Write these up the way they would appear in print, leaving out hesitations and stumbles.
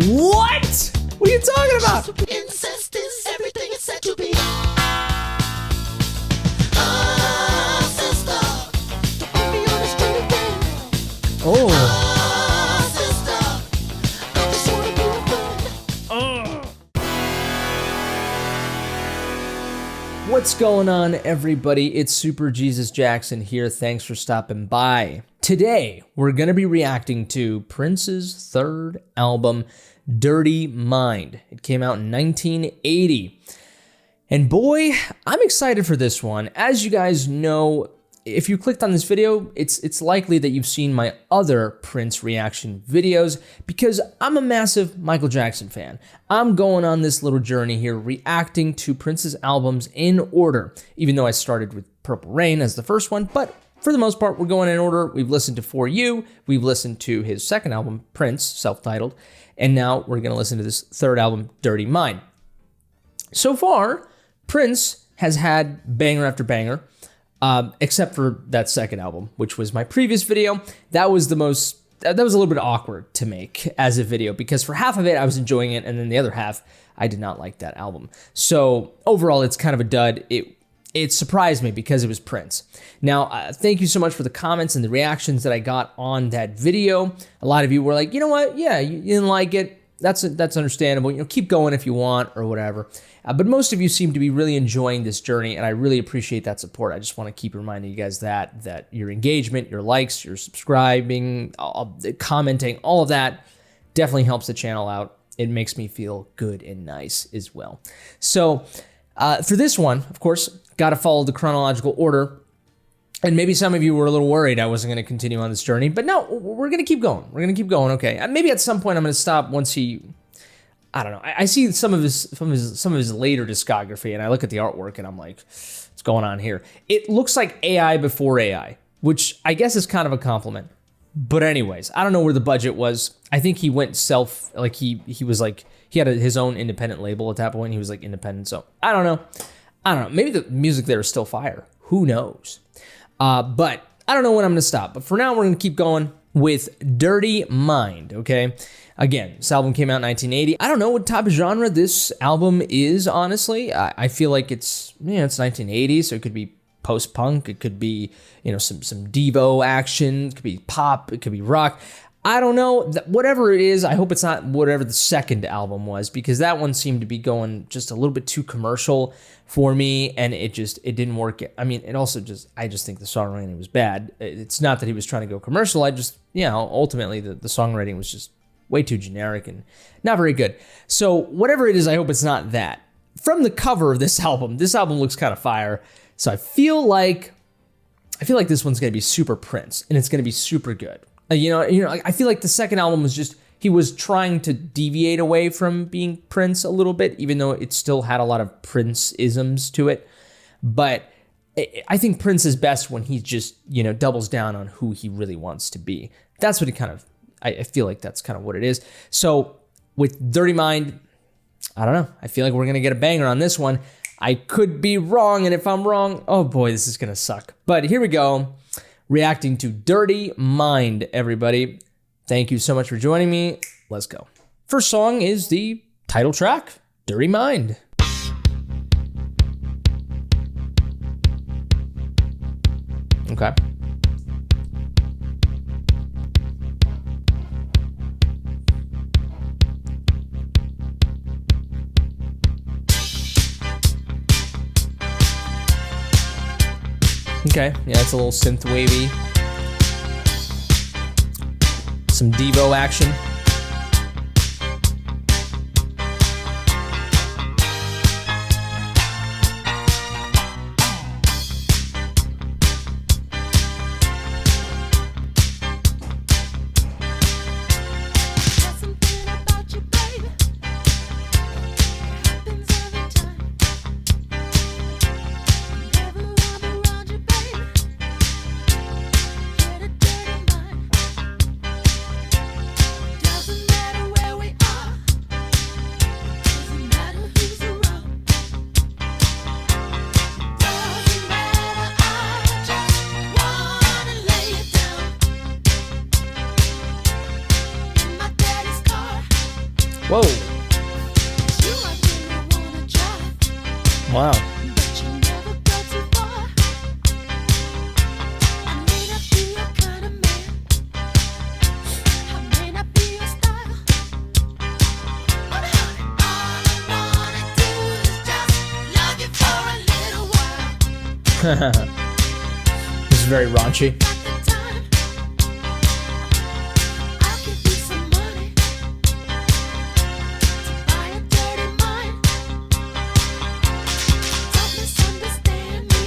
What? What are you talking about? Incest is everything it's said to be. Sister, don't put me on the street again. Oh. Sister, I just wanna be a friend. What's going on, everybody? It's Super Jesus Jackson here. Thanks for stopping by. Today, we're going to be reacting to Prince's third album, Dirty Mind. It came out in 1980. And boy, I'm excited for this one. As you guys know, if you clicked on this video, it's likely that you've seen my other Prince reaction videos because I'm a massive Michael Jackson fan. I'm going on this little journey here reacting to Prince's albums in order, even though I started with Purple Rain as the first one, but for the most part, we're going in order. We've listened to For You, we've listened to his second album, Prince, self-titled, and now we're gonna listen to this third album, Dirty Mind. So far, Prince has had banger after banger, except for that second album, which was my previous video. That was a little bit awkward to make as a video because for half of it, I was enjoying it, and then the other half, I did not like that album. So overall, it's kind of a dud. It surprised me because it was Prince. Now, thank you so much for the comments and the reactions that I got on that video. A lot of you were like, you know what? Yeah, you didn't like it. That's understandable. You know, keep going if you want or whatever. But most of you seem to be really enjoying this journey, and I really appreciate that support. I just want to keep reminding you guys that your engagement, your likes, your subscribing, commenting, all of that definitely helps the channel out. It makes me feel good and nice as well. So for this one, of course, got to follow the chronological order. And maybe some of you were a little worried I wasn't going to continue on this journey, but no, we're going to keep going. We're going to keep going. Okay. Maybe at some point I'm going to stop once I don't know. I see some of his later discography and I look at the artwork and I'm like, what's going on here? It looks like AI before AI, which I guess is kind of a compliment. But anyways, I don't know where the budget was. I think he went he was like, he had his own independent label at that point. He was like independent. So I don't know. Maybe the music there is still fire. Who knows? But I don't know when I'm going to stop. But for now, we're going to keep going with Dirty Mind, okay? Again, this album came out in 1980. I don't know what type of genre this album is, honestly. I feel like it's 1980, so it could be post-punk. It could be, some Devo action. It could be pop. It could be rock. I don't know. Whatever it is, I hope it's not whatever the second album was, because that one seemed to be going just a little bit too commercial for me, and it didn't work. I mean, I just think the songwriting was bad. It's not that he was trying to go commercial. Ultimately the songwriting was just way too generic and not very good. So whatever it is, I hope it's not that. From the cover of this album looks kind of fire. So I feel like this one's gonna be super Prince, and it's gonna be super good. I feel like the second album was just, he was trying to deviate away from being Prince a little bit, even though it still had a lot of Prince-isms to it. But I think Prince is best when he just, doubles down on who he really wants to be. That's what I feel like that's kind of what it is. So with Dirty Mind, I don't know. I feel like we're going to get a banger on this one. I could be wrong, and if I'm wrong, oh boy, this is going to suck. But here we go. Reacting to Dirty Mind, everybody. Thank you so much for joining me. Let's go. First song is the title track, Dirty Mind. Okay. Okay, yeah, it's a little synth wavy. Some Devo action. Whoa. You I really wanna try, Wow. but you never go too far. I may not be your kind of man. I may not be your style. But honey, all I wanna do is just love you for a little while. This is very raunchy. At the time, I'll give you some money to buy a dirty mind. Don't misunderstand me.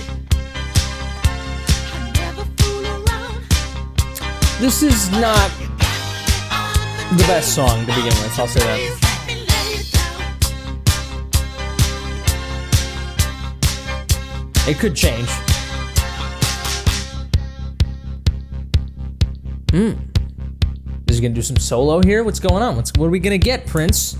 I never fool around. This is not the best song to begin with, I'll say that. Please let me lay it down. It could change. Is he gonna do some solo here? What's going on? What are we gonna get, Prince?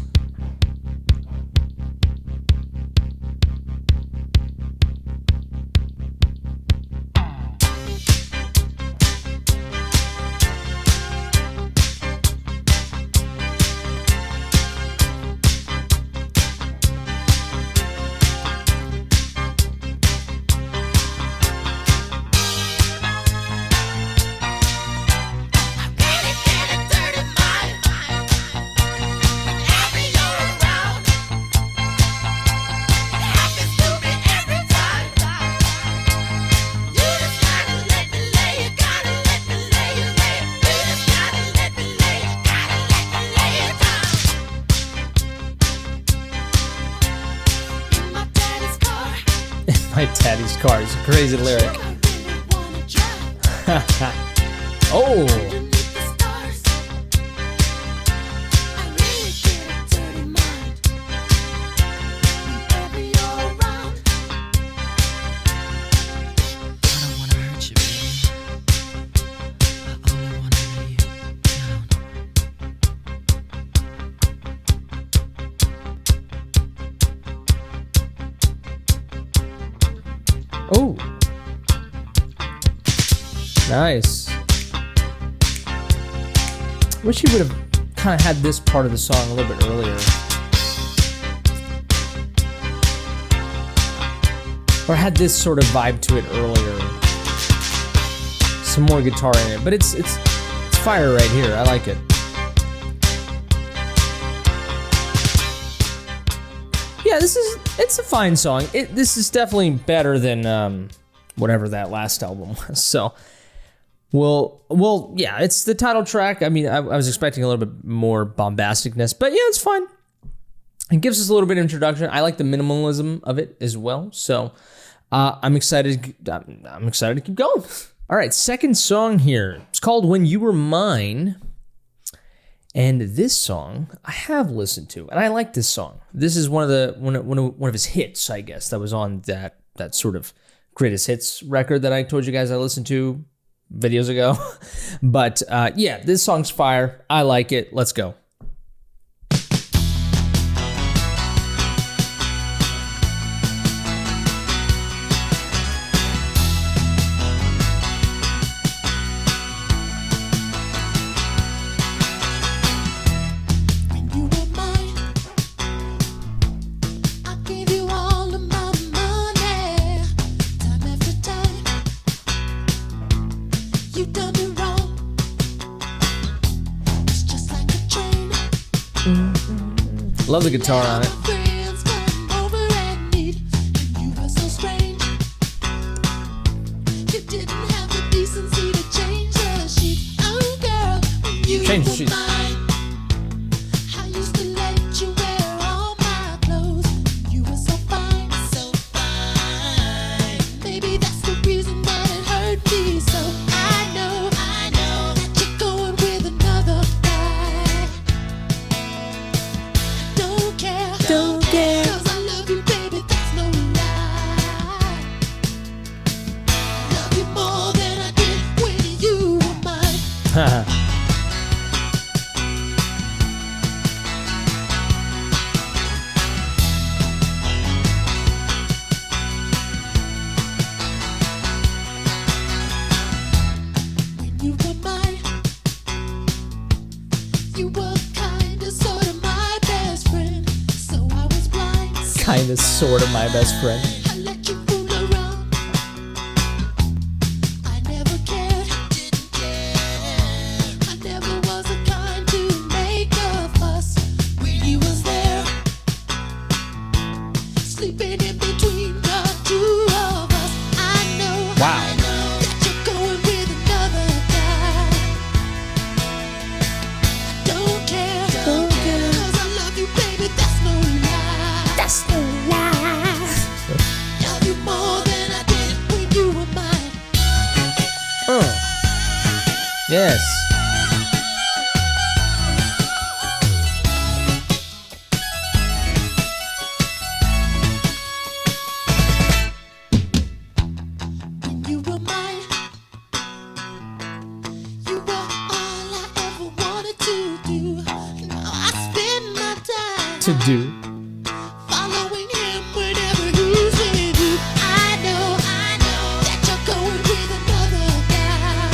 Really get a dirty mind whenever you're around. It happens to me every time. You just gotta let me lay it, gotta let me lay it, lay it. You just gotta let me lay it, gotta let me lay it down. In my daddy's car, My daddy's car is a crazy lyric. I really wanna drive. Oh, Underneath the stars, I really get a dirty mind whenever you're around. I don't wanna hurt you, baby. I only wanna lay you down. oh, nice. Wish he would have kind of had this part of the song a little bit earlier, or had this sort of vibe to it earlier. Some more guitar in it, but it's fire right here. I like it. Yeah, it's a fine song. This is definitely better than whatever that last album was. So, well, yeah, it's the title track. I mean, I was expecting a little bit more bombasticness, but yeah, it's fine. It gives us a little bit of introduction. I like the minimalism of it as well. So, I'm excited. I'm excited to keep going. All right, second song here. It's called "When You Were Mine." And this song I have listened to, and I like this song. This is one of his hits, I guess, that was on that sort of greatest hits record that I told you guys I listened to videos ago. But yeah, this song's fire. I like it. Let's go. When you were mine, I gave you all of my money, time after time. You done me wrong. It's just like a train. Love the guitar on it. Friends come over and meet, and you were so strange. You didn't have the decency to change the sheet. Oh, girl, when you Change the were sheet. mine, I used to let you wear all my clothes. You were so fine, so fine. Maybe that's the reason that it hurt me so. I know that you're going with another guy. Don't care, 'cause I love you, baby, that's no lie. Love you more than I did when you were mine. When you were mine, you were kinda sorta my baby. kind of sort of my best friend. I let you fool around. I never cared, didn't care. I never was the kind to make a fuss when you was there, sleeping in between the two of us. I know, Wow. I know that you're going with another guy. I don't care, 'cause I love you, baby. That's no lie. That's no lie. Love you more than I did when you were mine. Yes. When you were mine, you were all I ever wanted to do. Now I spend my time To do. following him whenever he's with you. I know that you're going with another guy.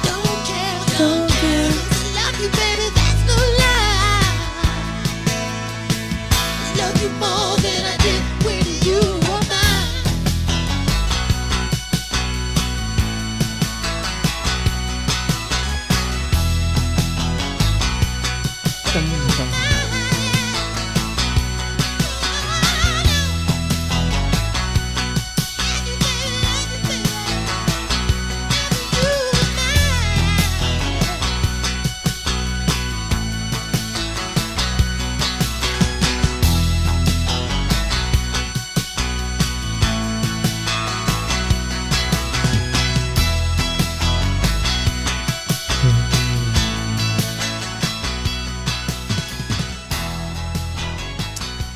Don't care, 'cause I love you, baby. That's no lie. Love you more than I did when you were mine.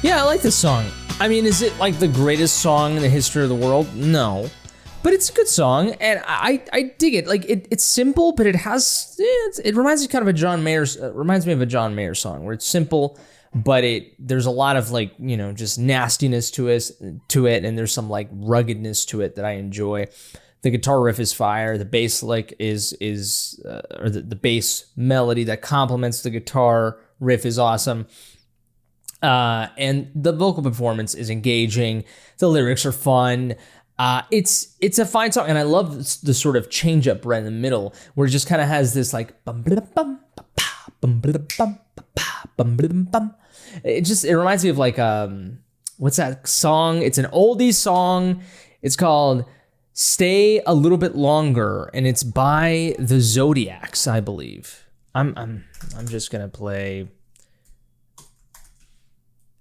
Yeah, I like this song. I mean, is it like the greatest song in the history of the world? No. But it's a good song, and I dig it. Like, it's simple, but it has, it reminds me kind of a John Mayer, reminds me of a John Mayer song, where it's simple, but there's a lot of, like, you know, just nastiness to it, and there's some, like, ruggedness to it that I enjoy. The guitar riff is fire. The bass, like, or the bass melody that complements the guitar riff is awesome. And the vocal performance is engaging. The lyrics are fun. It's a fine song, and I love the sort of change up right in the middle, where it just kind of has this like bum bum bum bum bum bum bum. It reminds me of like what's that song? It's an oldie song. It's called "Stay a Little Bit Longer," and it's by the Zodiacs, I believe. I'm just gonna play.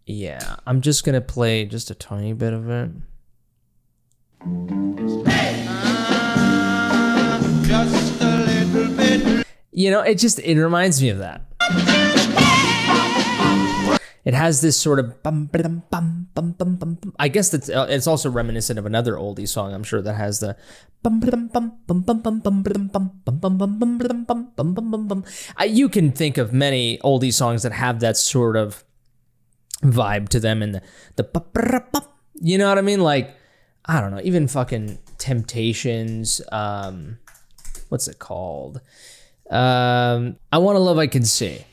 Yeah, I'm just gonna play just a tiny bit of it. Just a little bit. You know, it reminds me of that. It has this sort of bum bum bum bum bum bum. I guess it's also reminiscent of another oldie song. I'm sure that has the bum bum bum bum bum bum bum bum bum bum bum bum bum bum bum bum bum. You can think of many oldie songs that have that sort of vibe to them, and the you know what I mean? Like, I don't know, even fucking Temptations. What's it called? I Want to Love I Can See.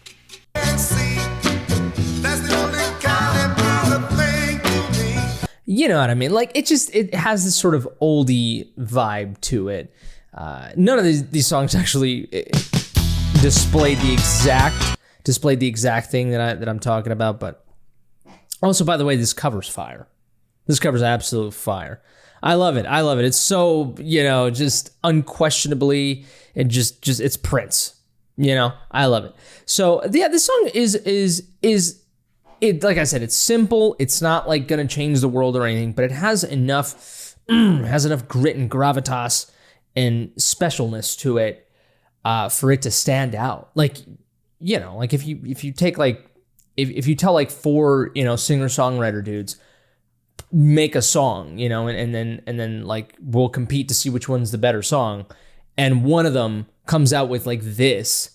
You know what I mean? Like, it has this sort of oldie vibe to it. None of these songs actually displayed the exact thing that I'm talking about, but also, by the way, this cover's fire. This cover's absolute fire. I love it. It's so, you know, just unquestionably, and just it's Prince. You know, I love it. So yeah, this song is like I said, it's simple. It's not like gonna change the world or anything, but it has enough grit and gravitas and specialness to it for it to stand out. Like, you know, like if you take like if you tell like four, you know, singer-songwriter dudes, make a song, you know, and then like we'll compete to see which one's the better song, and one of them comes out with like this,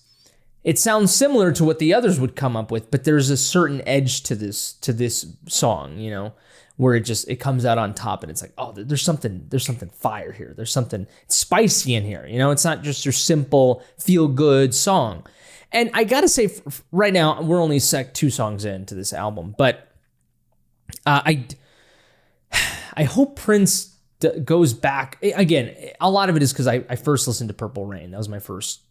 it sounds similar to what the others would come up with, but there's a certain edge to this song, you know, where it comes out on top, and it's like, oh, there's something fire here, there's something spicy in here, you know. It's not just your simple feel good song. And I gotta say, right now we're only 2 songs into this album, but I hope Prince goes back again. A lot of it is because I first listened to Purple Rain. That was my first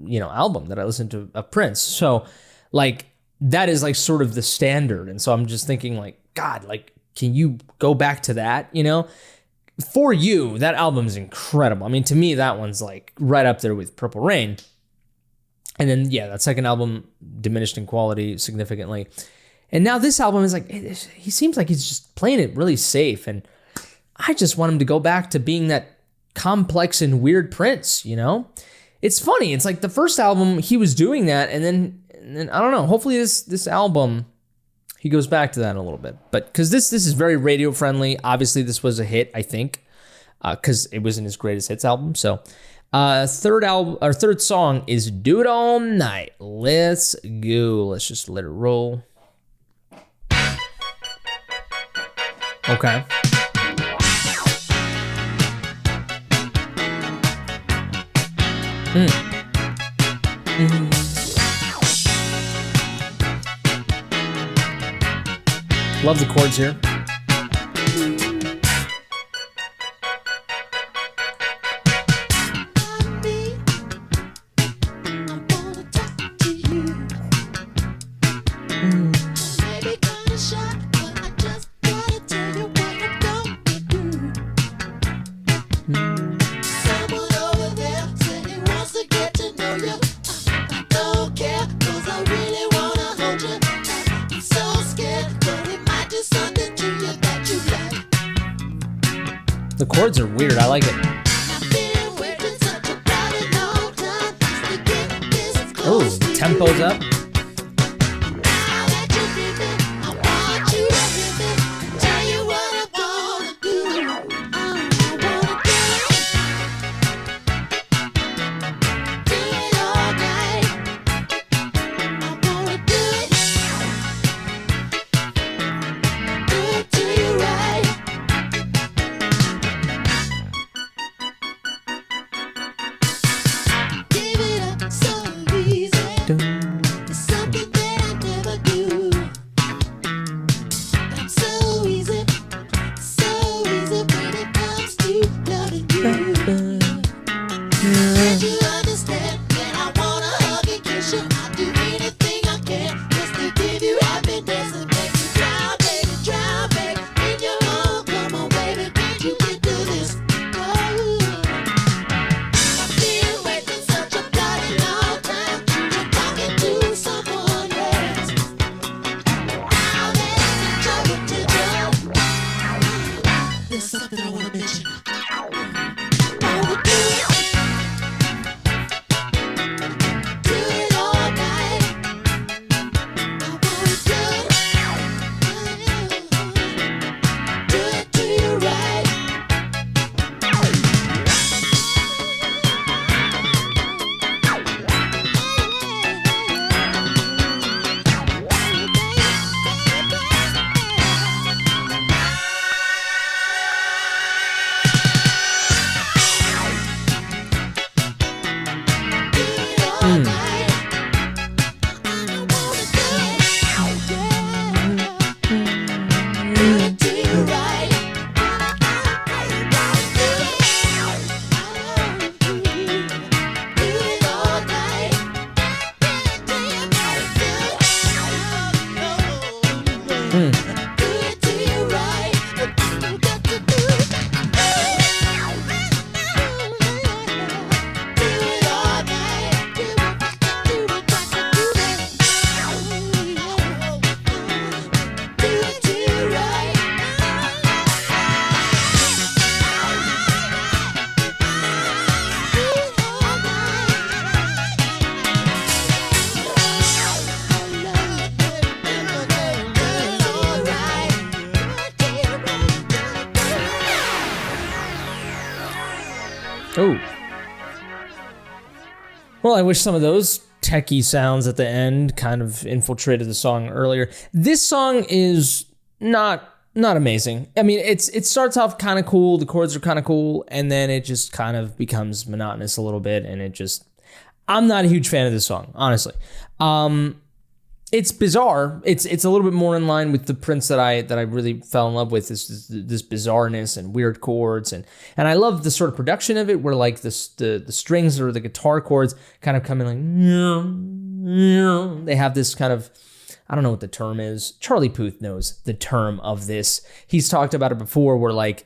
album that I listened to of Prince. So like that is like sort of the standard, and so I'm just thinking like, God, like, can you go back to that? For You, that album is incredible. I mean, to me, that one's like right up there with Purple Rain. And then, yeah, that second album diminished in quality significantly. And now this album is like, he seems like he's just playing it really safe. And I just want him to go back to being that complex and weird Prince, It's funny. It's like the first album, he was doing that. And then I don't know, hopefully this album, he goes back to that a little bit. But because this is very radio friendly. Obviously, this was a hit, I think, because it was in his greatest hits album. So third song is Do It All Night. Let's go. Let's just let it roll. Okay. Love the chords here. The chords are weird. I like it. Oh, tempo's up. Oh. Well, I wish some of those techie sounds at the end kind of infiltrated the song earlier. This song is not amazing. I mean, it starts off kind of cool, the chords are kind of cool, and then it just kind of becomes monotonous a little bit, and I'm not a huge fan of this song, honestly. It's bizarre. It's a little bit more in line with the Prince that I really fell in love with. This bizarreness and weird chords, and I love the sort of production of it, where like the strings or the guitar chords kind of come in like they have this kind of, I don't know what the term is. Charlie Puth knows the term of this. He's talked about it before, where like,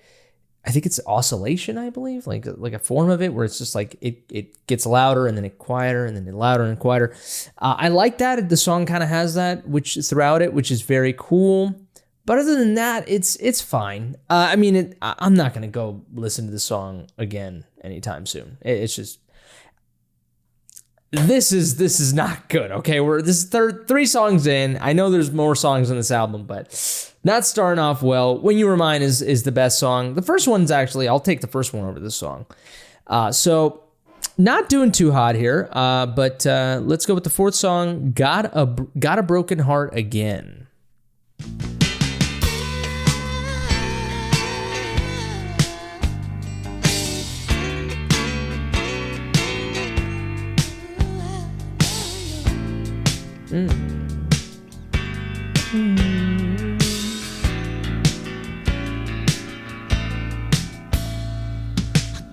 I think it's oscillation, I believe, like a form of it, where it's just like it gets louder and then it quieter and then louder and quieter. I like that. The song kind of has that, which throughout it, which is very cool. But other than that, it's fine. I'm not gonna go listen to the song again anytime soon. It's just, this is not good. Okay, this is three songs in. I know there's more songs on this album, but not starting off well. When You Were Mine is the best song. The first one's actually, I'll take the first one over this song. So not doing too hot here, but let's go with the fourth song, Got a Broken Heart Again.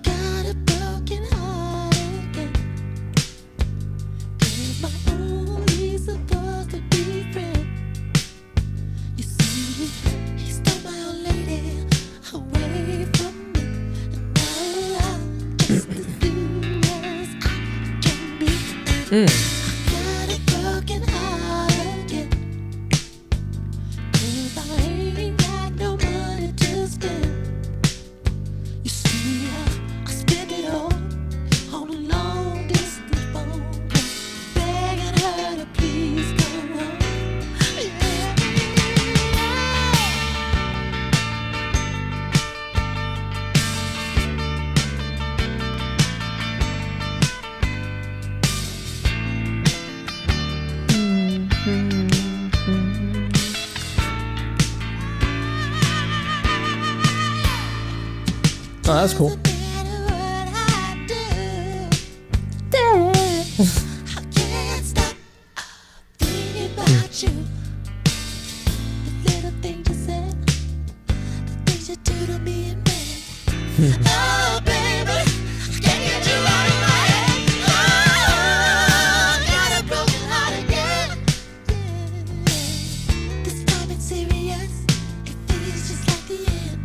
Got a broken heart again. 'Cause my only supposed to be friend. You see, he stole my old lady away from me, and now I'm just as soon as I can be. Got a broken heart again. 'Cause I ain't got no money to spend. You see, I spent it all on a long distance phone call, begging her to please come home. Oh, that's cool. No matter what I do, I can't stop thinking about you. The little things you said, the things you do to me in bed. Oh, baby, I can't get you out of my head. Oh, got a broken heart again. This time it's serious. It feels just like the end.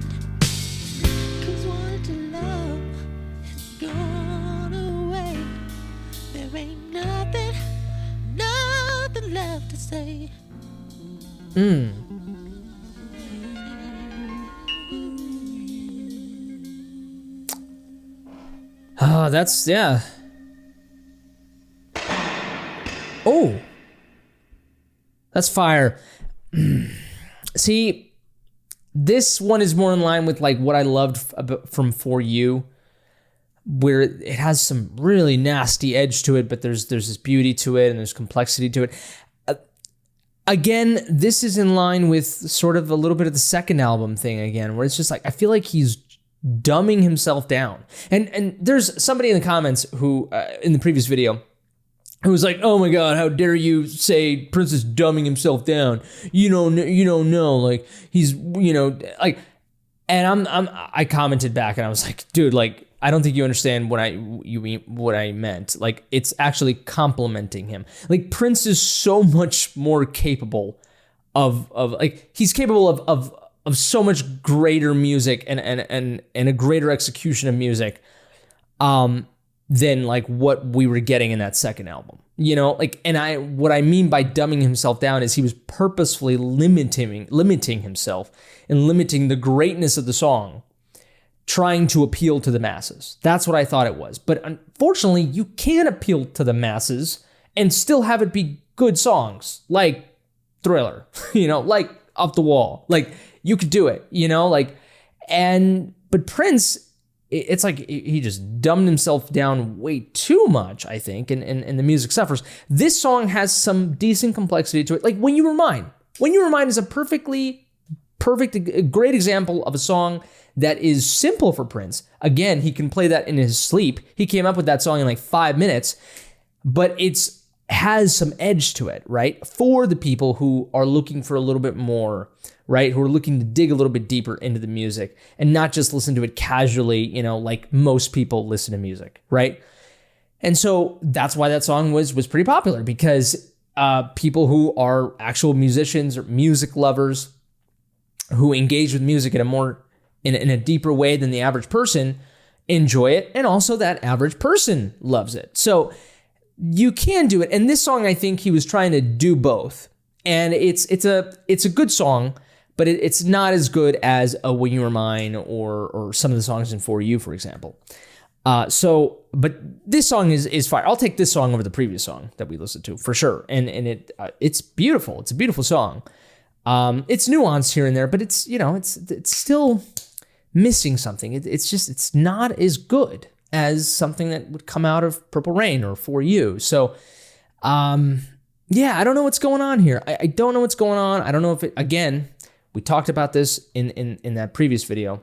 'Cause wanting to love has gone away. There ain't nothing left to say. Oh, that's, yeah. Oh, that's fire. See, this one is more in line with like what I loved from For You, where it has some really nasty edge to it, but there's this beauty to it and there's complexity to it. Again, this is in line with sort of a little bit of the second album thing again, where it's just like, I feel like he's dumbing himself down. And there's somebody in the comments who, in the previous video, who was like, "Oh my God, how dare you say Prince is dumbing himself down? You don't know, like he's, like." And I commented back and I was like, "Dude, like I don't think you understand what I meant. Like it's actually complimenting him. Like Prince is so much more capable of like he's capable of so much greater music and a greater execution of music than like what we were getting in that second album. Like, and what I mean by dumbing himself down is he was purposefully limiting himself and limiting the greatness of the song, trying to appeal to the masses. That's what I thought it was. But unfortunately, you can appeal to the masses and still have it be good songs, like Thriller, like Off the Wall. Like, you could do it, but Prince, it's like he just dumbed himself down way too much, I think, and the music suffers. This song has some decent complexity to it. Like When You Were Mine. When You Were Mine is a great example of a song that is simple for Prince. Again, he can play that in his sleep. He came up with that song in like 5 minutes. but it's has some edge to it, right? For the people who are looking for a little bit more, right? Who are looking to dig a little bit deeper into the music and not just listen to it casually, you know, like most people listen to music, right? And so that's why that song was pretty popular, because people who are actual musicians or music lovers who engage with music in a more in a deeper way than the average person enjoy it, and also that average person loves it. So you can do it. And this song, I think he was trying to do both. And it's a good song, but it's not as good as a When You Were Mine or some of the songs in For You, for example. But this song is fire. I'll take this song over the previous song that we listened to for sure. And it's beautiful. It's a beautiful song. It's nuanced here and there, but it's, you know, it's still missing something. It's not as good as something that would come out of Purple Rain or For You. So, yeah, I don't know what's going on here. I don't know what's going on. I don't know if it, again, we talked about this in that previous video.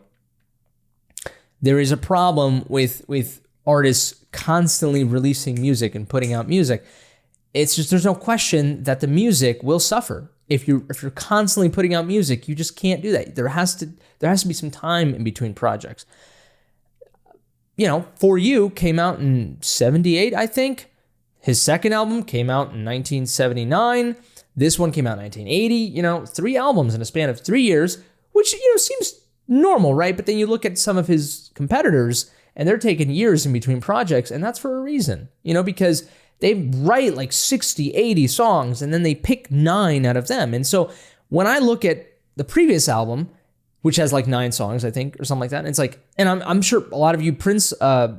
There is a problem with artists constantly releasing music and putting out music. It's just, there's no question that the music will suffer. If you're constantly putting out music, you just can't do that. There has to be some time in between projects. You know, For You came out in 78, I think. His second album came out in 1979. This one came out in 1980. You know, 3 albums in a span of 3 years, which, you know, seems normal, right? But then you look at some of his competitors and they're taking years in between projects, and that's for a reason, you know, because they write like 60, 80 songs and then they pick 9 out of them. And so when I look at the previous album, which has like 9 songs, I think, or something like that, and it's like, and I'm sure a lot of you Prince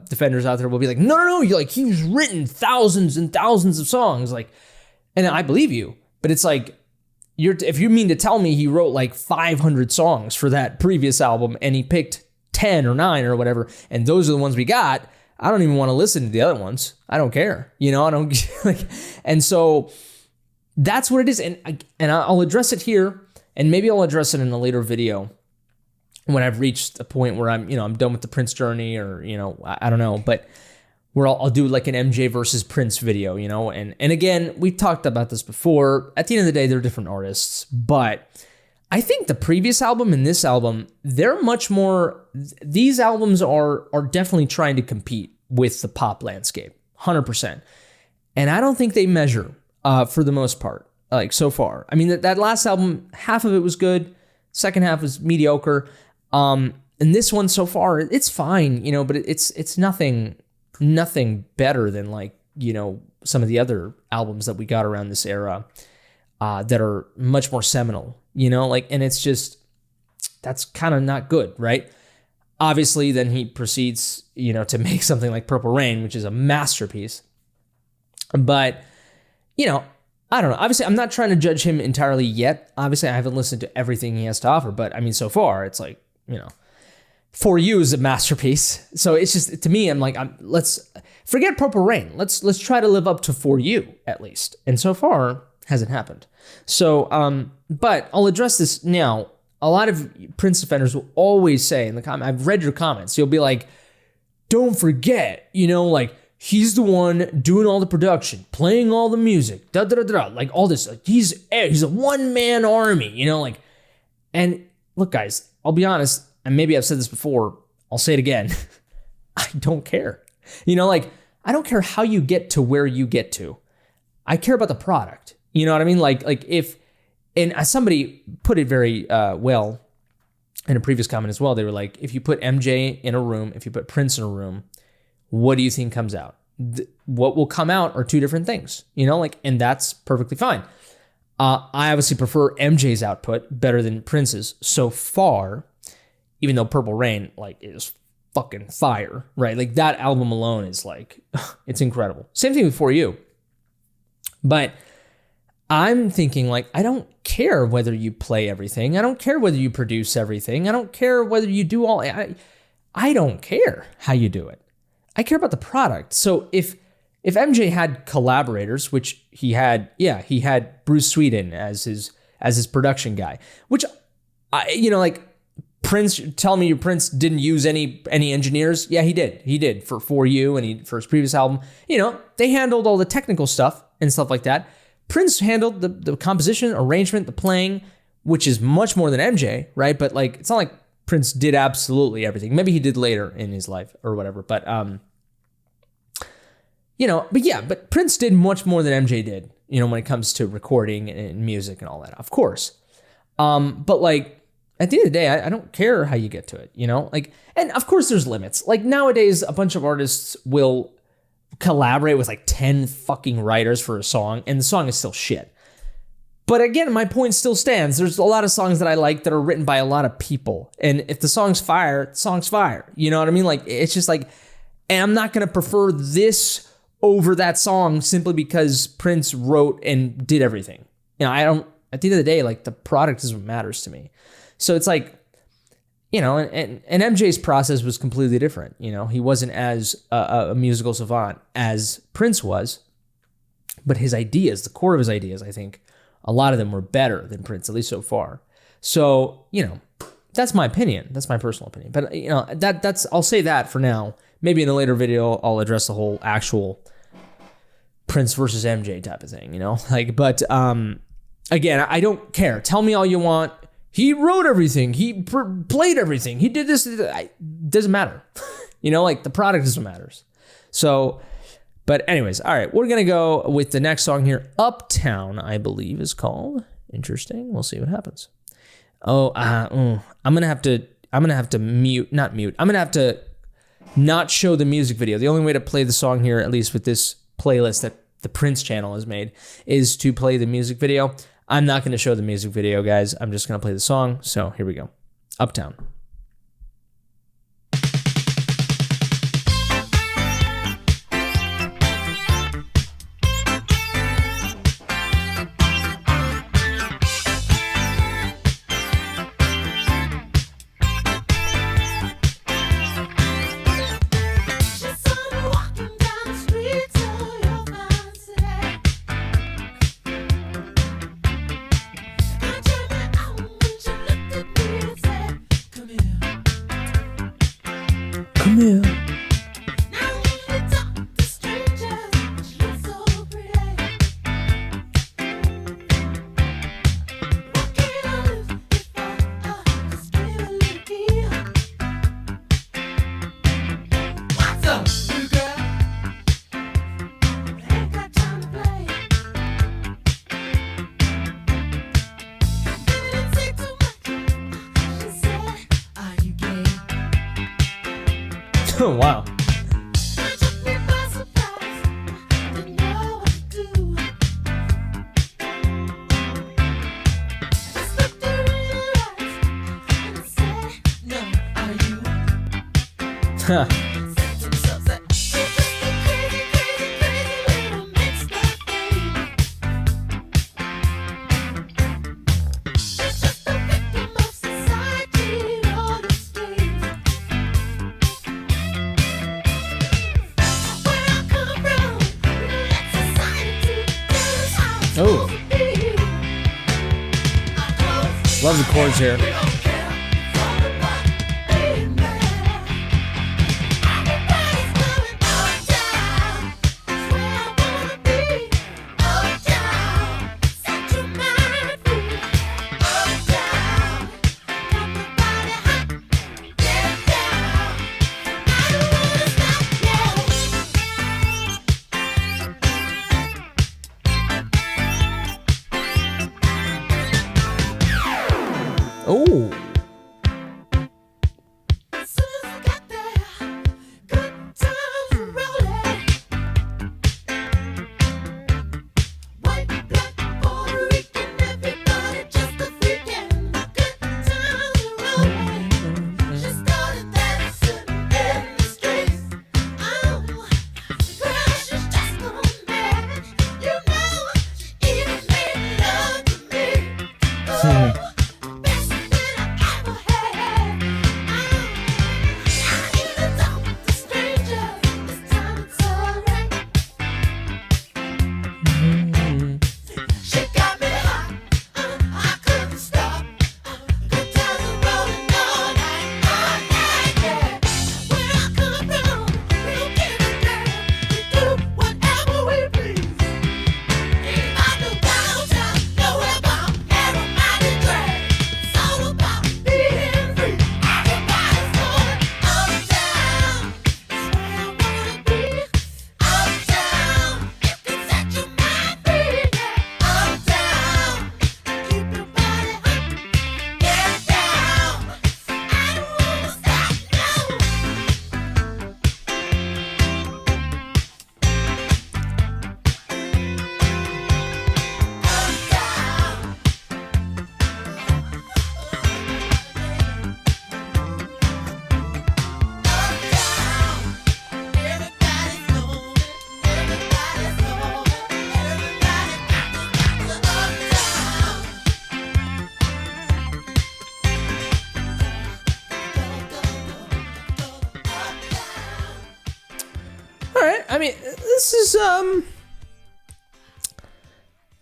defenders out there will be like, no, you're like, he's written thousands and thousands of songs, like, and I believe you, but it's like, if you mean to tell me he wrote like 500 songs for that previous album and he picked 10 or 9 or whatever, and those are the ones we got, I don't even want to listen to the other ones. I don't care. You know, I don't like, and so that's what it is. And I'll address it here, and maybe I'll address it in a later video when I've reached a point where I'm done with the Prince journey, or, you know, I don't know, but where I'll do like an MJ versus Prince video, you know, and again, we've talked about this before. At the end of the day, they're different artists, but I think the previous album and this album, they're much more, these albums are definitely trying to compete with the pop landscape, 100%. And I don't think they measure for the most part, like so far. I mean, that last album, half of it was good, second half was mediocre. And this one so far, it's fine, you know, but it's nothing better than, like, you know, some of the other albums that we got around this era that are much more seminal, you know, like, and it's just, that's kind of not good, right? Obviously, then he proceeds, you know, to make something like Purple Rain, which is a masterpiece. But, you know, I don't know. Obviously, I'm not trying to judge him entirely yet. Obviously, I haven't listened to everything he has to offer, but I mean, so far, it's like, you know, For You is a masterpiece. So it's just, to me, I'm like, let's forget Purple Rain. Let's try to live up to For You at least. And so far, hasn't happened. So, but I'll address this now. A lot of Prince defenders will always say in the comment, I've read your comments, you'll be like, don't forget, you know, like, he's the one doing all the production, playing all the music, like all this. Like, he's a one-man army, you know, like, and look, guys, I'll be honest, and maybe I've said this before, I'll say it again. I don't care. You know, like, I don't care how you get to where you get to. I care about the product. You know what I mean? Like if, and somebody put it very well in a previous comment as well. They were like, if you put MJ in a room, if you put Prince in a room, what do you think comes out? What will come out are 2 different things, you know, like, and that's perfectly fine. I obviously prefer MJ's output better than Prince's so far, even though Purple Rain, like, is fucking fire, right? Like, that album alone is like, it's incredible. Same thing with For You. But I'm thinking, like, I don't care whether you play everything. I don't care whether you produce everything. I don't care whether you do all, I don't care how you do it. I care about the product. So if MJ had collaborators, which he had Bruce Sweden as his production guy, which, you know, like, Prince, tell me your Prince didn't use any engineers? Yeah, he did. He did for You and for his previous album. You know, they handled all the technical stuff and stuff like that. Prince handled the composition, arrangement, the playing, which is much more than MJ, right? But like, it's not like Prince did absolutely everything. Maybe he did later in his life or whatever. But you know, but Prince did much more than MJ did. You know, when it comes to recording and music and all that, of course. But like, at the end of the day, I don't care how you get to it, you know? Like, and of course there's limits. Like nowadays, a bunch of artists will collaborate with like 10 fucking writers for a song, and the song is still shit. But again, my point still stands. There's a lot of songs that I like that are written by a lot of people. And if the song's fire, the song's fire. You know what I mean? Like, it's just like, and I'm not going to prefer this over that song simply because Prince wrote and did everything. You know, I don't, at the end of the day, like the product is what matters to me. So it's like, you know, and MJ's process was completely different. You know, he wasn't as a musical savant as Prince was, but his ideas, the core of his ideas, I think a lot of them were better than Prince, at least so far. So, you know, that's my opinion. That's my personal opinion. But, you know, that's, I'll say that for now. Maybe in a later video, I'll address the whole actual Prince versus MJ type of thing, you know, like, but, again, I don't care. Tell me all you want. He wrote everything. He played everything. He did this. It doesn't matter. You know, like the product is what matters. So, but anyways, all right, we're going to go with the next song here. Uptown, I believe is called. Interesting. We'll see what happens. Oh, I'm going to have to not mute. I'm going to have to not show the music video. The only way to play the song here, at least with this playlist that the Prince channel has made, is to play the music video. I'm not going to show the music video, guys. I'm just going to play the song. So here we go. Uptown. Come here. Oh, wow. Huh. Oh. Love the chords here. Oh.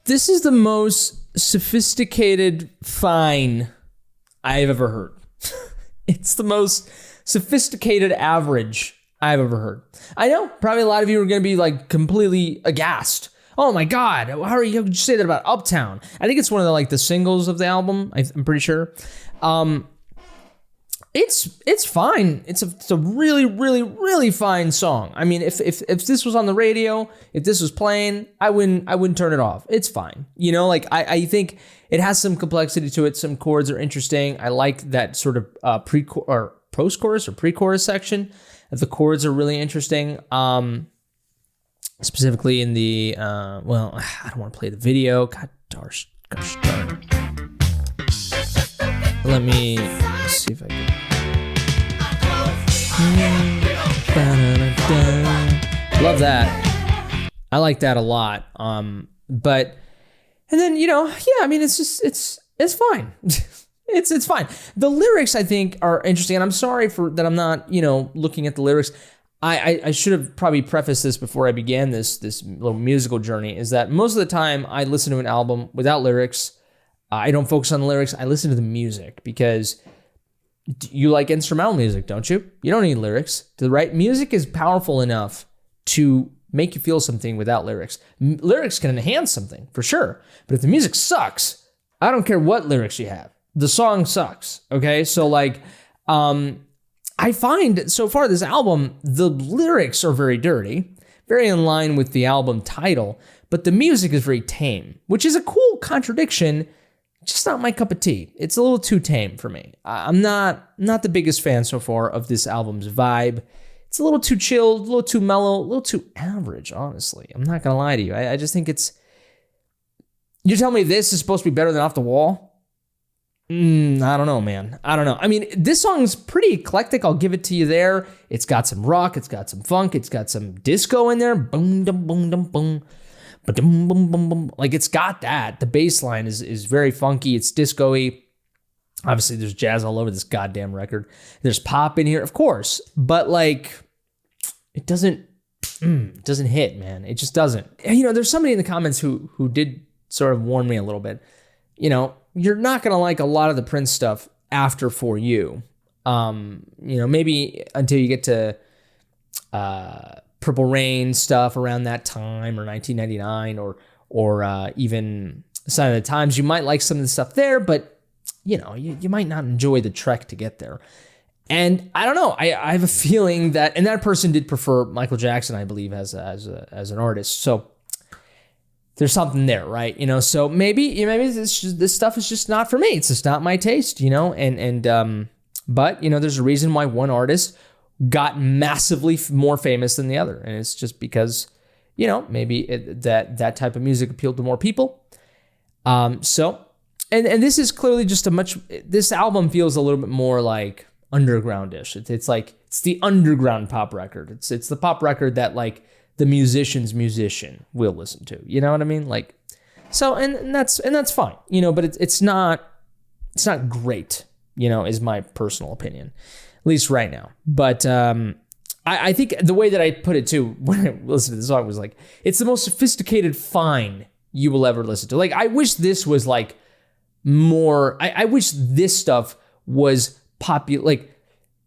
this is the most sophisticated fine I've ever heard. It's the most sophisticated average I've ever heard. I know probably a lot of you are going to be like completely aghast. Oh my God, how are you? How could you say that about Uptown? I think it's one of the singles of the album. I'm pretty sure. It's fine. It's a really, really, really fine song. I mean, if this was on the radio, if this was playing, I wouldn't turn it off. It's fine. I think it has some complexity to it. Some chords are interesting. I like that sort of post-chorus or pre-chorus section. The chords are really interesting. Specifically in the I don't want to play the video. Gosh darn it. Let me see if I can. Love that. I like that a lot. And then I mean, it's fine. It's fine. The lyrics I think are interesting, and I'm sorry for that. I'm not looking at the lyrics. I should have probably prefaced this before I began this little musical journey. Is that most of the time I listen to an album without lyrics. I don't focus on the lyrics. I listen to the music because you like instrumental music, don't you? You don't need lyrics. Right? Music is powerful enough to make you feel something without lyrics. Lyrics can enhance something, for sure. But if the music sucks, I don't care what lyrics you have. The song sucks, okay? So, I find, so far this album, the lyrics are very dirty, very in line with the album title, but the music is very tame, which is a cool contradiction. Just not my cup of tea. It's a little too tame for me. I'm not the biggest fan so far of this album's vibe. It's a little too chilled, a little too mellow, a little too average, honestly. I'm not gonna lie to you. I just think it's... You're telling me this is supposed to be better than Off the Wall? I don't know, man. I don't know. I mean, this song's pretty eclectic. I'll give it to you there. It's got some rock. It's got some funk. It's got some disco in there. Boom, dum, boom, dum, boom. Boom, boom, boom, boom. It's got that. The bass line is very funky. It's disco-y. Obviously, there's jazz all over this goddamn record. There's pop in here, of course. But, it doesn't hit, man. It just doesn't. There's somebody in the comments who did sort of warn me a little bit. You're not going to like a lot of the Prince stuff after For You. Maybe until you get to Purple Rain stuff around that time, or 1999, or even Sign of the Times. You might like some of the stuff there, but you might not enjoy the trek to get there. And I don't know. I have a feeling that, and that person did prefer Michael Jackson, I believe, as an artist. So there's something there, right? So maybe this stuff is just not for me. It's just not my taste, but there's a reason why one artist got massively more famous than the other, and it's just because maybe that type of music appealed to more people. So this is clearly just this album feels a little bit more like underground-ish. It's the underground pop record. It's the pop record that the musician's musician will listen to. You know what I mean? And that's fine. But it's not great. Is my personal opinion. At least right now. But I think the way that I put it too, when I listened to the song, was it's the most sophisticated fine you will ever listen to. I wish this was more, I wish this stuff was popular.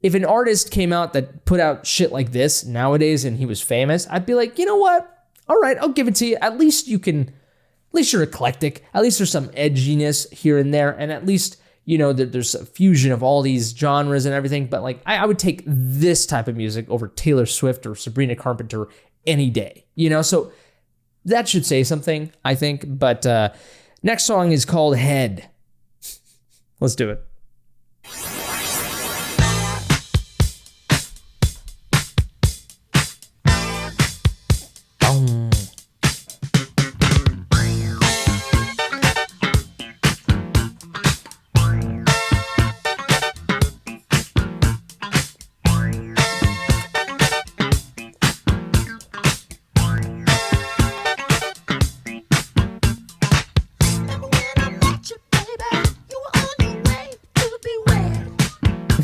If an artist came out that put out shit like this nowadays and he was famous, I'd be like, you know what? All right, I'll give it to you. At least you're eclectic. At least there's some edginess here and there. And at least there's a fusion of all these genres and everything, but I would take this type of music over Taylor Swift or Sabrina Carpenter any day, so that should say something, I think. But next song is called Head. Let's do it.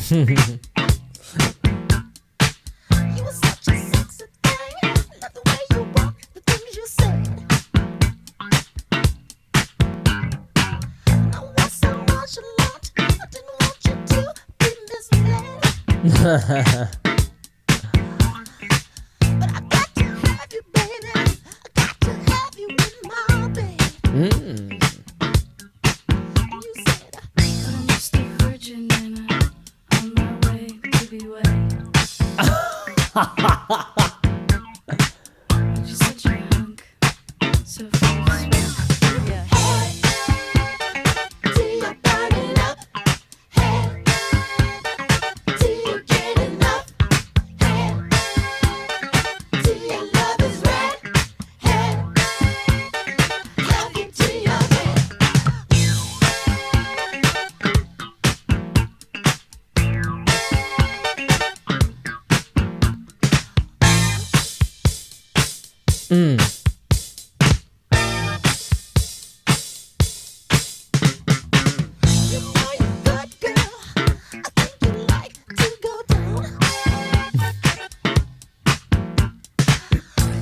You were such a sexy thing. Love the way you I got to have you, baby. I got to have you in my bed. You said I'm just a virgin and I'm on my way to be wed. You're such a hunk, so full of sweat. Yeah. till you burn it up. Hey, till you get enough. Hey, till your love is red. Hey, love you till you're dead. You know you're good, girl. I think you like to go down.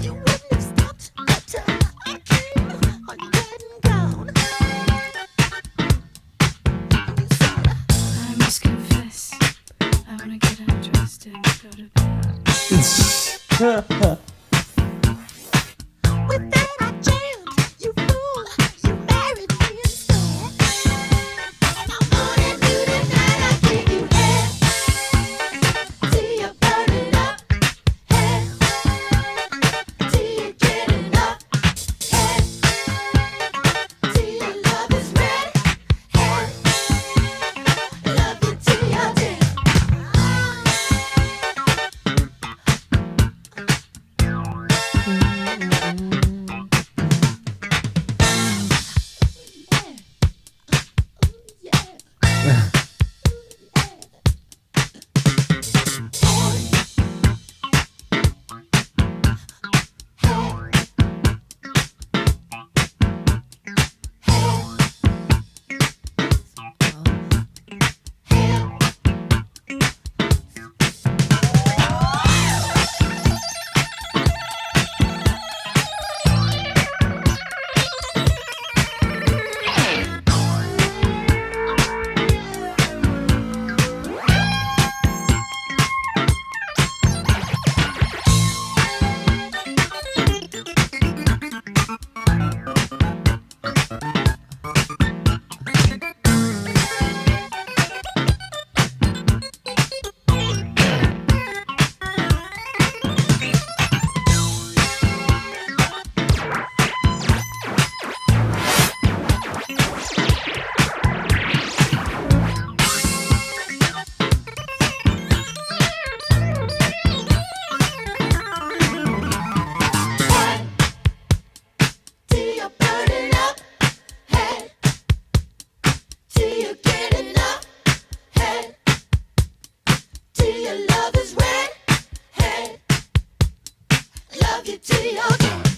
You wouldn't have stopped until I came on dead and gone. You said I must confess, I wanna get undressed and go to bed. with that I jammed. You fool, you married me instead. And I wanted you tonight. I give you head till you burn it up. Head till you get enough. Head till your love is red. Head love you till you're dead. Till you burn it up. Head till you get enough. Head till your love is red. Head love you till you're dead.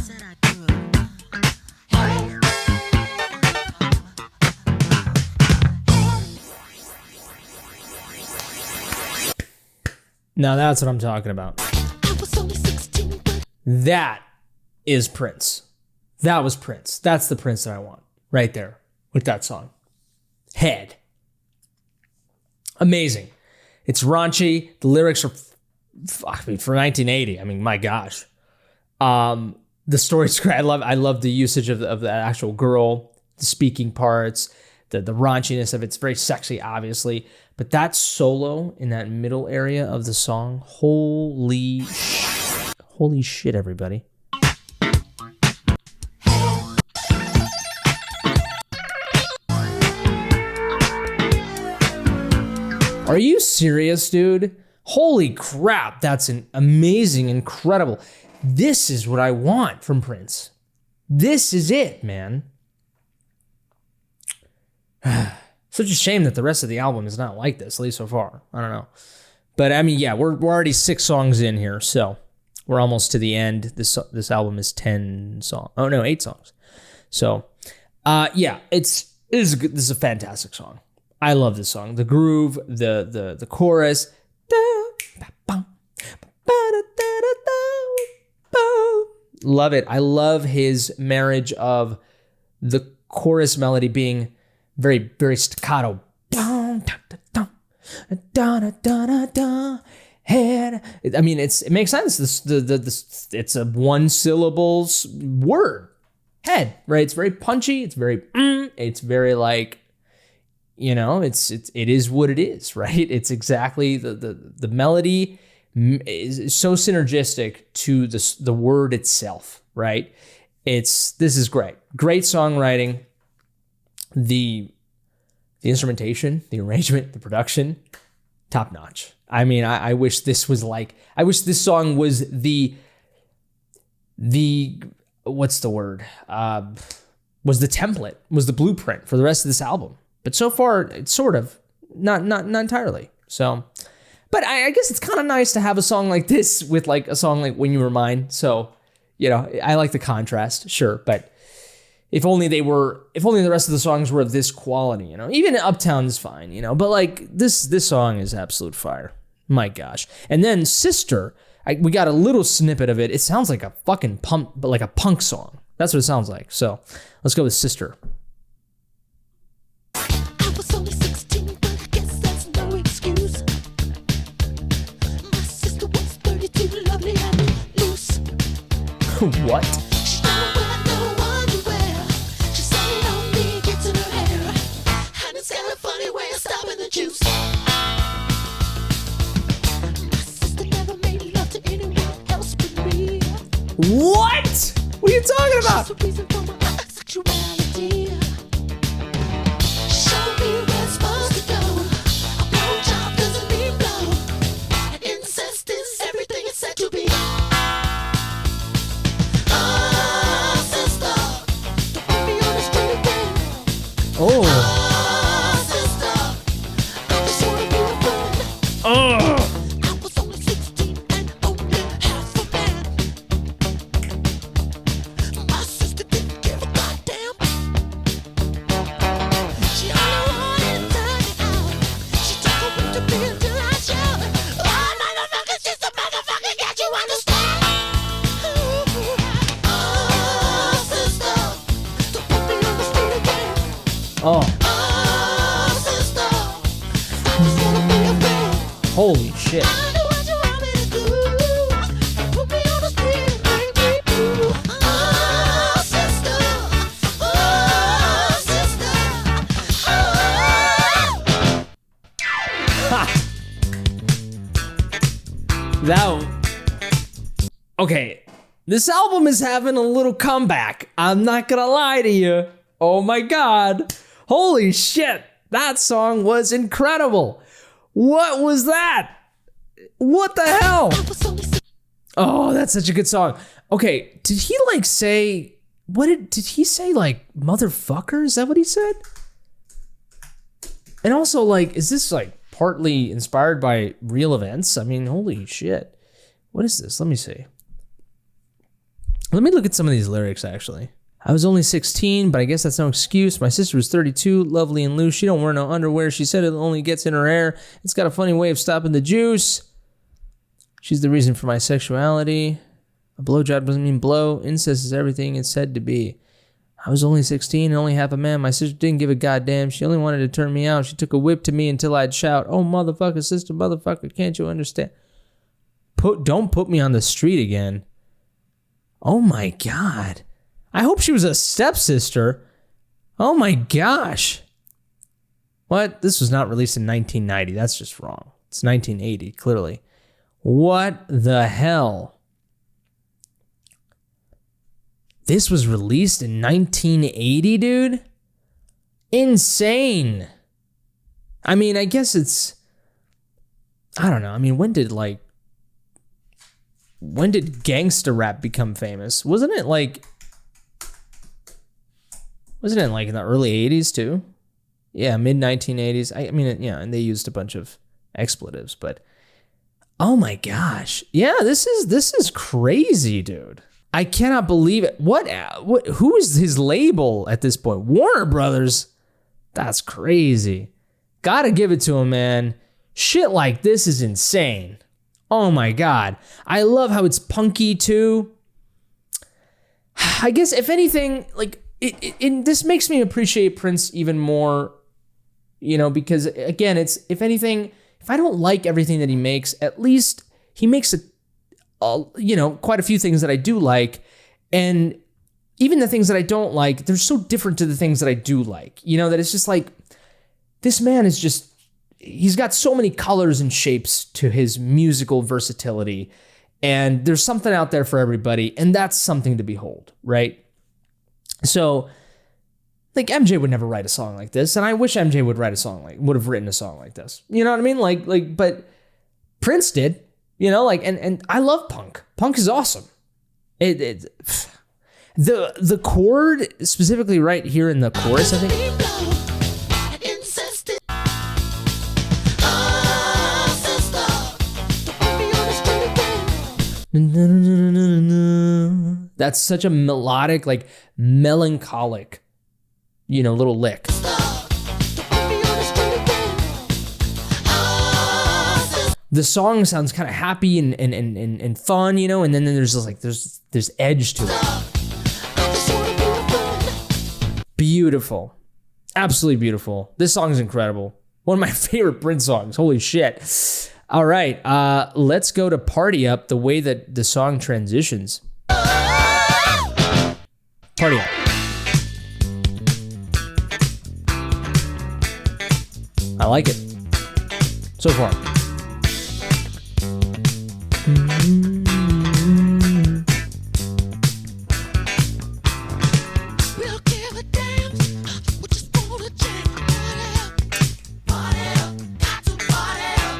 Said I could. Now that's what I'm talking about. I was only 16, but That is Prince. That was Prince. That's the Prince that I want. Right there with that song. Head. Amazing. It's raunchy. The lyrics are, for 1980. I mean, my gosh. The story's great. I love the usage of the actual girl, the speaking parts, the raunchiness of it. It's very sexy, obviously. But that solo in that middle area of the song, holy shit, everybody. Are you serious, dude? Holy crap, that's an amazing, incredible. This is what I want from Prince. This is it, man. Such a shame that the rest of the album is not like this, at least so far. I don't know. But I mean, yeah, we're already 6 songs in here, so We're almost to the end. This album is 10 songs. Oh no, 8 songs. So, yeah, this is a fantastic song. I love this song. The groove, the chorus. Love it. I love his marriage of the chorus melody being very, very staccato. I mean, it makes sense. It's a one syllable word. Head, right? It's very punchy. It's very, it's very like, it is what it is, right? It's exactly the melody is so synergistic to the word itself, right? This is great songwriting. The instrumentation, the arrangement, the production, top notch. I mean, I wish this was I wish this song was the what's the word? Was the template, was the blueprint for the rest of this album. But so far, it's sort of, not entirely. So, but I guess it's kind of nice to have a song like this with like a song like When You Were Mine. So, I like the contrast, sure. But if only the rest of the songs were of this quality, even Uptown is fine, but like this song is absolute fire. My gosh. And then Sister, we got a little snippet of it. It sounds like a fucking punk song. That's what it sounds like. So let's go with Sister. I was only 16, but I guess that's no excuse. My sister was 32, lovely and loose. What? She don't wear no underwear. She said it only gets in her hair. And it's got a funny way of stopping the juice. My sister never made love to anyone else but me. What? What are you talking about? That's the reason for my sexuality. Show me where it's supposed to go. A blowjob doesn't mean blow. And incest is everything it's said to be. Oh, sister, don't put me on the street again. Oh. Oh, sister, I just wanna be a friend. Oh. I was only 16 and only half a man. My sister didn't give a goddamn. She only wanted to turn me out. She took a whip to me until I shouted, "Oh, motherfucker, she's a motherfucker, can't you understand?" Oh, sister, don't put me on the street again. Oh. Oh, sister, I just wanna be a friend. Holy shit. I know what you want me to do. Put me on the street and make me blue. Oh, sister. Oh, sister. Oh. Okay. This album is having a little comeback. I'm not gonna lie to you. Oh my God. Holy shit. That song was incredible. What was that? What the hell? I was only 16. Oh, that's such a good song. Okay, did he say, did he say like motherfucker? Is that what he said? And also is this partly inspired by real events? I mean, holy shit. What is this? Let me see. Let me look at some of these lyrics actually. I was only 16, but I guess that's no excuse. My sister was 32, lovely and loose. She don't wear no underwear. She said it only gets in her hair. It's got a funny way of stopping the juice. She's the reason for my sexuality. A blowjob doesn't mean blow. Incest is everything it's said to be. I was only 16 and only half a man. My sister didn't give a goddamn. She only wanted to turn me out. She took a whip to me until I'd shout, "Oh, motherfucker, sister, motherfucker, can't you understand?" Don't put me on the street again. Oh my God. I hope she was a stepsister. Oh my gosh. What? This was not released in 1990. That's just wrong. It's 1980, clearly. What the hell? This was released in 1980, dude? Insane. I mean, I guess I don't know. I mean, when did gangsta rap become famous? Wasn't it in the early 80s too? Yeah, mid 1980s. I mean, yeah, and they used a bunch of expletives, but Oh my gosh. Yeah, this is crazy, dude. I cannot believe it. What who is his label at this point? Warner Brothers. That's crazy. Gotta give it to him, man. Shit like this is insane. Oh my God. I love how it's punky too. I guess if anything, like this makes me appreciate Prince even more, because again, it's, if anything, if I don't like everything that he makes, at least he makes quite a few things that I do like. And even the things that I don't like, they're so different to the things that I do like, that it's just like, this man is just, he's got so many colors and shapes to his musical versatility. And there's something out there for everybody. And that's something to behold, right? So, like, MJ would never write a song like this. And I wish MJ would have written a song like this. You know what I mean? But Prince did, and I love punk. Punk is awesome. The chord, specifically right here in the chorus, I think. That's such a melodic, like melancholic, little lick. The song sounds kind of happy and fun, and then there's edge to it. Beautiful. Absolutely beautiful. This song is incredible. One of my favorite Prince songs. Holy shit. All right, let's go to Party Up, the way that the song transitions. Party Up. I like it. So far. We'll give a damn. We just wanna check party up, got to party up.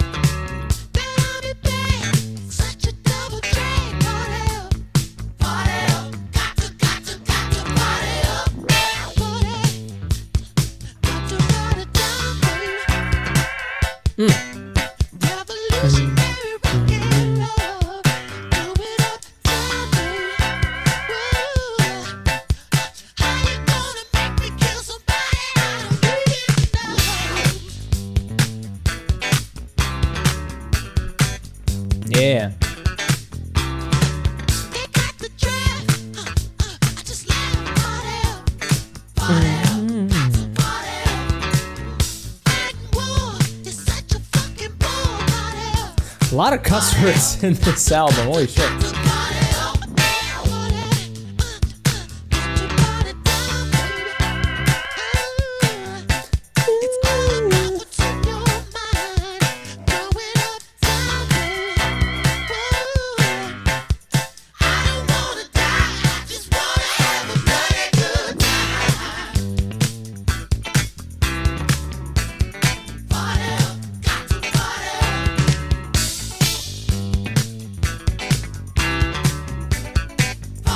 Better be bad, such a double drag. Party up, got to party up. Party, got to ride it down, baby. Revolutionary rockin' love, do it uptown, baby. How you gonna make me kill somebody I don't even know? Yeah. They got the drive, I just like party up, party up. Fighting war is such a fucking bore, party up. A lot of cuss words in this album. Holy shit.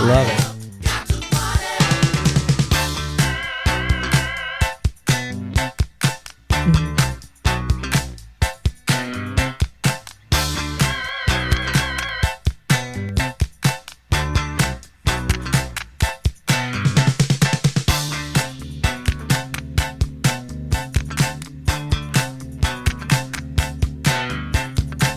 Love it.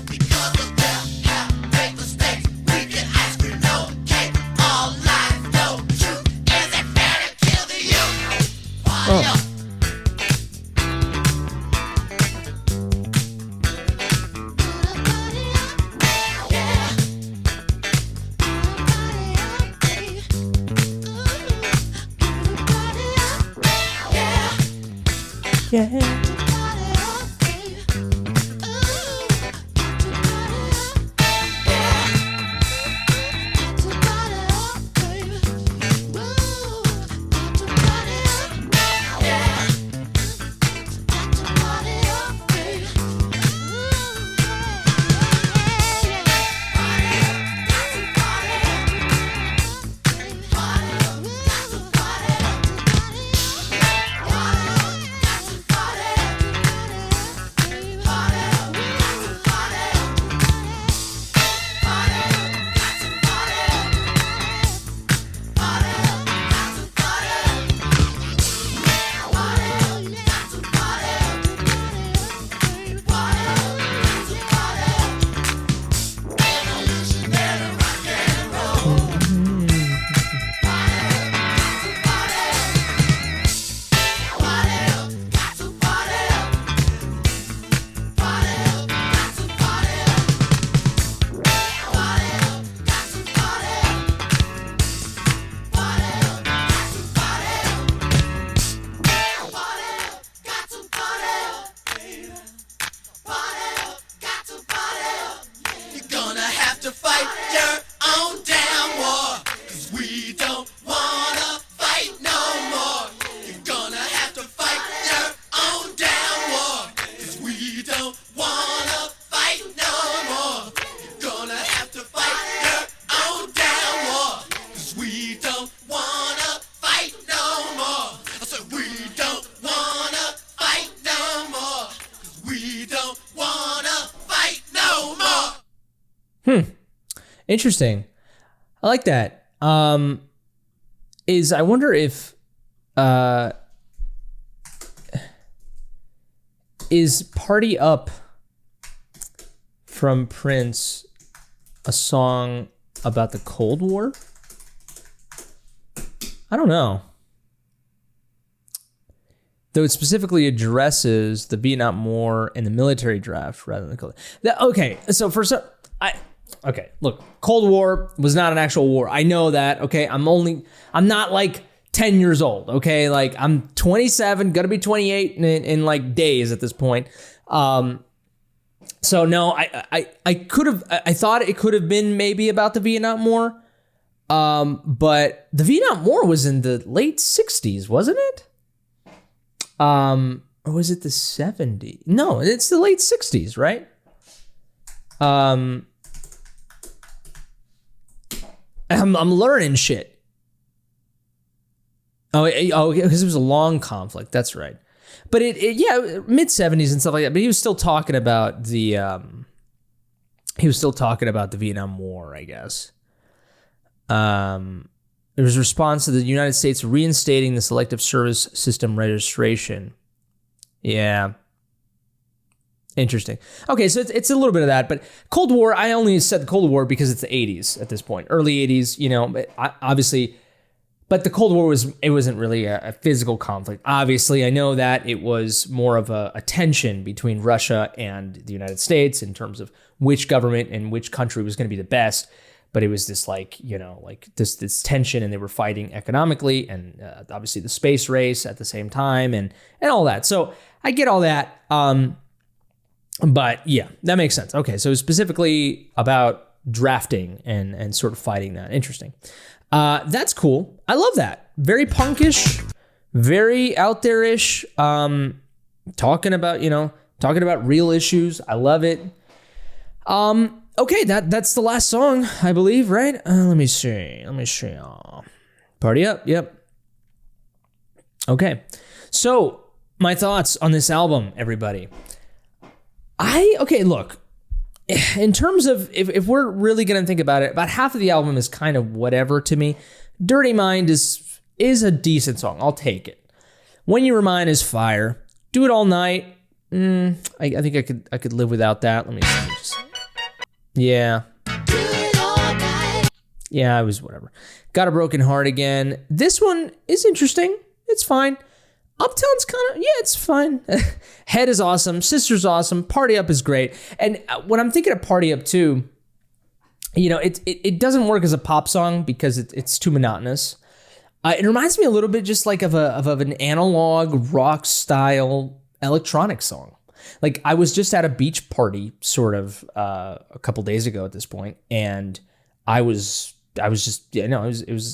Because of their half-baked mistakes, we get ice cream, no cake, all lies, no truth. Is it fair to kill the youth? Party up. Interesting. I like that. I wonder if is Party Up from Prince a song about the Cold War? I don't know. Though it specifically addresses the Vietnam War and the military draft rather than the Cold War. Okay, so look, Cold War was not an actual war. I know that, okay? I'm not like 10 years old, okay? Like, I'm 27, gonna be 28 in like days at this point. So no, I thought it could have been maybe about the Vietnam War. But the Vietnam War was in the late 60s, wasn't it? Or was it the 70s? No, it's the late 60s, right? I'm learning shit. Oh, because it was a long conflict. That's right. But mid 70s and stuff like that. But he was still talking about the Vietnam War, I guess. It was a response to the United States reinstating the Selective Service System registration. Yeah. Interesting. Okay, so it's a little bit of that, but Cold War, I only said the Cold War because it's the 80s at this point. Early 80s, obviously, but the Cold War wasn't really a physical conflict. Obviously, I know that it was more of a tension between Russia and the United States in terms of which government and which country was going to be the best. But it was this this tension, and they were fighting economically, and obviously the space race at the same time, and all that. So I get all that. But yeah, that makes sense. Okay, so specifically about drafting and sort of fighting that. Interesting. That's cool. I love that. Very punkish, very out there-ish. Talking about real issues. I love it. Okay, that's the last song, I believe, right? Let me see. Party Up, yep. Okay, so my thoughts on this album, everybody. Look, in terms of, if we're really going to think about it, about half of the album is kind of whatever to me. Dirty Mind is a decent song. I'll take it. When You Were Mine is fire. Do It All Night. I think I could live without that. Let me see. Yeah. Yeah, I was whatever. Got a Broken Heart Again. This one is interesting. It's fine. Uptown's kind of, it's fine. Head is awesome. Sister's awesome. Party Up is great. And when I'm thinking of Party Up too, it doesn't work as a pop song because it's too monotonous. It reminds me a little bit just like of an analog rock style electronic song. Like, I was just at a beach party sort of a couple days ago at this point, and it was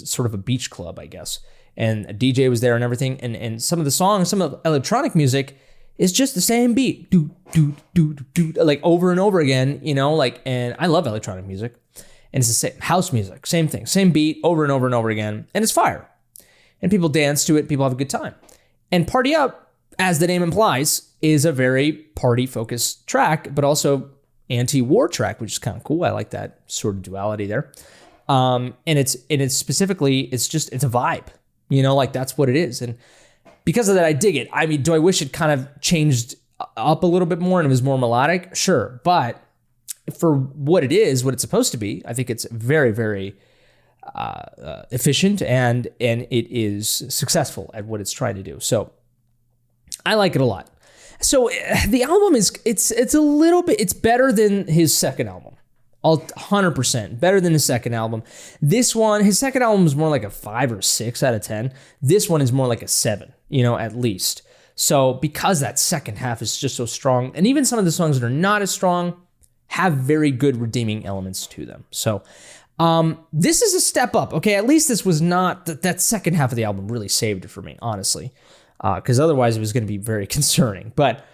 sort of a beach club, I guess. And a DJ was there and everything, and some of the songs, some of the electronic music is just the same beat. Do do do do, like over and over again, and I love electronic music. And it's the same house music, same thing, same beat over and over and over again, and it's fire. And people dance to it, people have a good time. And Party Up, as the name implies, is a very party-focused track, but also anti-war track, which is kind of cool. I like that sort of duality there. And it's specifically, it's a vibe, that's what it is. And because of that, I dig it. I mean, do I wish it kind of changed up a little bit more and it was more melodic? Sure. But for what it is, what it's supposed to be, I think it's very, very efficient and it is successful at what it's trying to do. So I like it a lot. So the album it's a little bit, it's better than his second album. 100% better than his second album. This one, his second album is more like a 5 or 6 out of 10. This one is more like a 7, at least. So because that second half is just so strong, and even some of the songs that are not as strong have very good redeeming elements to them. So this is a step up. Okay, at least this was not, that second half of the album really saved it for me, honestly. Because otherwise it was going to be very concerning. But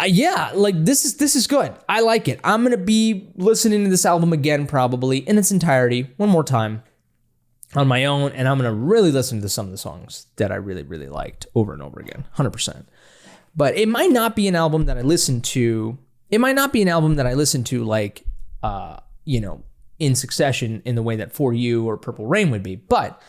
this is good. I like it. I'm going to be listening to this album again, probably in its entirety, one more time on my own. And I'm going to really listen to some of the songs that I really, really liked over and over again, 100%. But it might not be an album that I listen to. It might not be an album that I listen to in succession in the way that For You or Purple Rain would be. But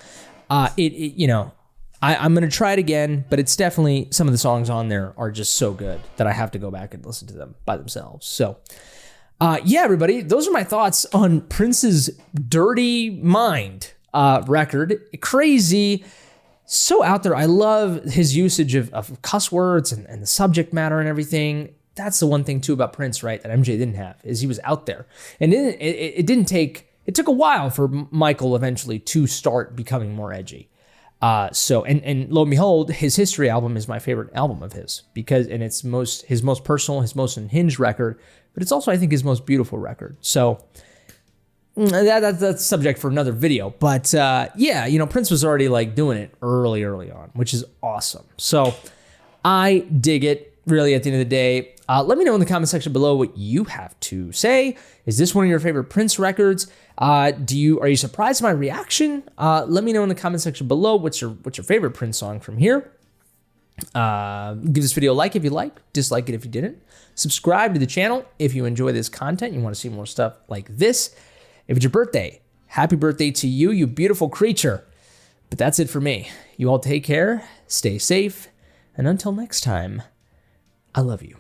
I'm going to try it again, but it's definitely, some of the songs on there are just so good that I have to go back and listen to them by themselves. So, yeah, everybody, those are my thoughts on Prince's Dirty Mind record. Crazy, so out there. I love his usage of cuss words and the subject matter and everything. That's the one thing too about Prince, right, that MJ didn't have, is he was out there. And it took a while for Michael eventually to start becoming more edgy. And lo and behold, his History album is my favorite album of his, because it's his most personal, his most unhinged record, but it's also, I think, his most beautiful record. So that's subject for another video. But yeah, Prince was already like doing it early on, which is awesome. So I dig it. Really, at the end of the day, let me know in the comment section below what you have to say. Is this one of your favorite Prince records? Are you surprised by my reaction? Let me know in the comment section below what's your favorite Prince song from here. Give this video a like if you like, dislike it if you didn't. Subscribe to the channel if you enjoy this content. You want to see more stuff like this. If it's your birthday, happy birthday to you, you beautiful creature. But that's it for me. You all take care, stay safe, and until next time, I love you.